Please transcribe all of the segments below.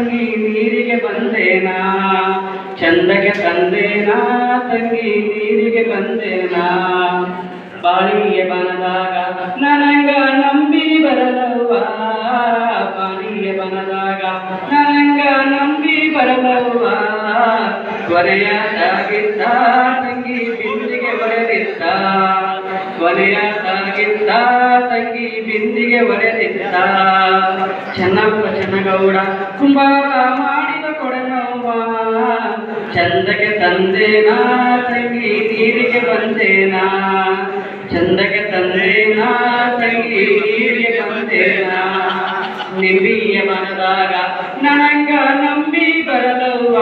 ತಂಗಿ ನೀರಿಗೆ ಬಂದೇನಾ ಚಂದಗೆ ತಂದೇನಾ ತಂಗಿ ನೀರಿಗೆ ಬಂದೇನಾ ಬಾಳಿಗೆ ಬನದಾಗ ನನಂಗ ನಂಬಿ ಬರಲವ್ವ ಬಾಳಿಗೆ ಬನದಾಗ ನನಂಗ ನಂಬಿ ಬರಲವ್ವ ಕೊನೆಯದಾಗಿದ್ದ ತಂಗಿ ಬಿಂದಿಗೆ ಒಡೆದಿದ್ದ ಕೊನೆಯದಾಗಿದ್ದ ತಂಗಿ ಬಿಂದಿಗೆ ಒಡೆದಿದ್ದ ಚೆನ್ನಪ್ಪ ಚೆನ್ನಗೌಡ ಕುಂಬಾರ ಮಾಡಿದ ಕೊಡನವ್ವ ಚಂದಕ್ಕೆ ತಂದೇನಾ ತಂಗಿ ನೀರಿಗೆ ಬಂದೇನಾ ಚಂದಕ್ಕೆ ತಂದೇನಾ ತಂಗಿ ನೀರಿಗೆ ಬಂದೇನಾ ನಿಂಬಿಯ ಮನದಾಗ ನನಂಗ ನಂಬಿ ಬರಲವ್ವ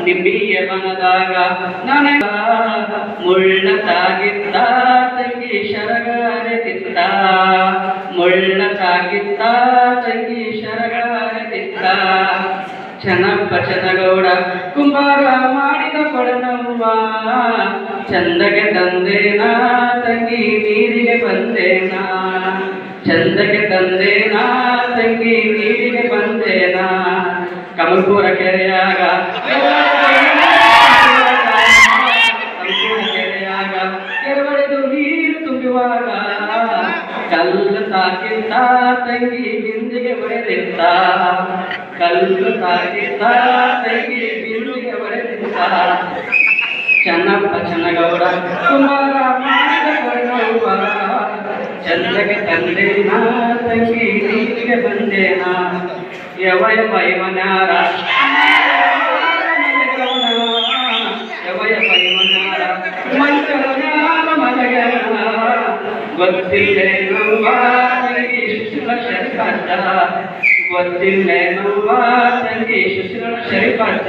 ನಿಂಬಿಯ ಮನದಾಗ ನನಗ ಮುಳ್ಳ ತಾಗಿದ್ದ ತಂಗಿ ಶರಗಾರತಿದ್ದ ಮುಳ್ಳ ತಾಗಿದ್ದ ತಂಗಿ ಶರಗಾರತಿದ್ದ ಚೆನ್ನಪ್ಪ ಚೆನ್ನಗೌಡ ಕುಂಬಾರ ಮಾಡಿದ ಕೊಡನವ್ವ ಚಂದಗೆ ತಂದೇನಾ ತಂಗಿ ನೀರಿಗೆ ಬಂದೇನಾ ಚಂದಗೆ ತಂದೇನಾ ತಂಗಿ ನೀರಿಗೆ ಬಂದೇನಾ ಕಮಲ್ಪುರ ಕೆರೆಯಾಗ ಕೆರವಡೆದು ನೀರು ತುಂಬುವಾಗ ಕಲ್ಲು ತಾಕಿದ್ದ ತಂಗಿ ಬಿಂದಿಗೆ ಒಡೆದಿದ್ದ ಕಲ್ಲು ತಾಕಿದ್ದ ತಂಗಿ ಬಿಂದಿಗೆ ಒಡೆದಿದ್ದ ಚೆನ್ನಪ್ಪ ಚೆನ್ನಗೌಡ ಕುಮಾರ ಮಾಡಿದ ಕೊಡನವ್ವ ಚಂದಗೆ ತಂದೇನಾ ತಂಗಿ ನೀರಿಗೆ ಬಂದೇನಾ ಯವಯ ಪೈಮನಾರ ಯವಯ ಪೈಮನಾರ ಮಂಚಲನಾಲ ಮಲಗನ ಗೊತ್ತಿಲ್ಲೇನವ್ವ ತಂಗಿ ಶಿಶುಗಳ ಶರಿಪಂಚ ಗೊತ್ತಿಲ್ಲೇನವ್ವ ತಂಗಿ ಶಿಶುಗಳ ಶರಿಪಂಚ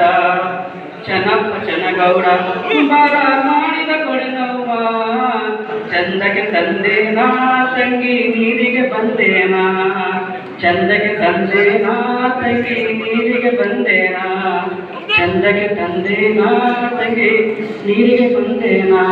ಚೆನ್ನಪ್ಪ ಚೆನ್ನಗೌಡ ಕುಂಬಾರ ಮಾಡಿದ ಕೊಡನವ್ವ ಚಂದಕ್ಕೆ ತಂದೇನಾ ತಂಗಿ ನೀರಿಗೆ ಬಂದೇನಾ ಚಂದಕ್ಕೆ ತಂದೇನಾ ತಂಗಿ ನೀರಿಗೆ ಬಂದೇನಾ ಚಂದಕ್ಕೆ ತಂದೇನಾ ತಂಗಿ ನೀರಿಗೆ ಬಂದೇನಾ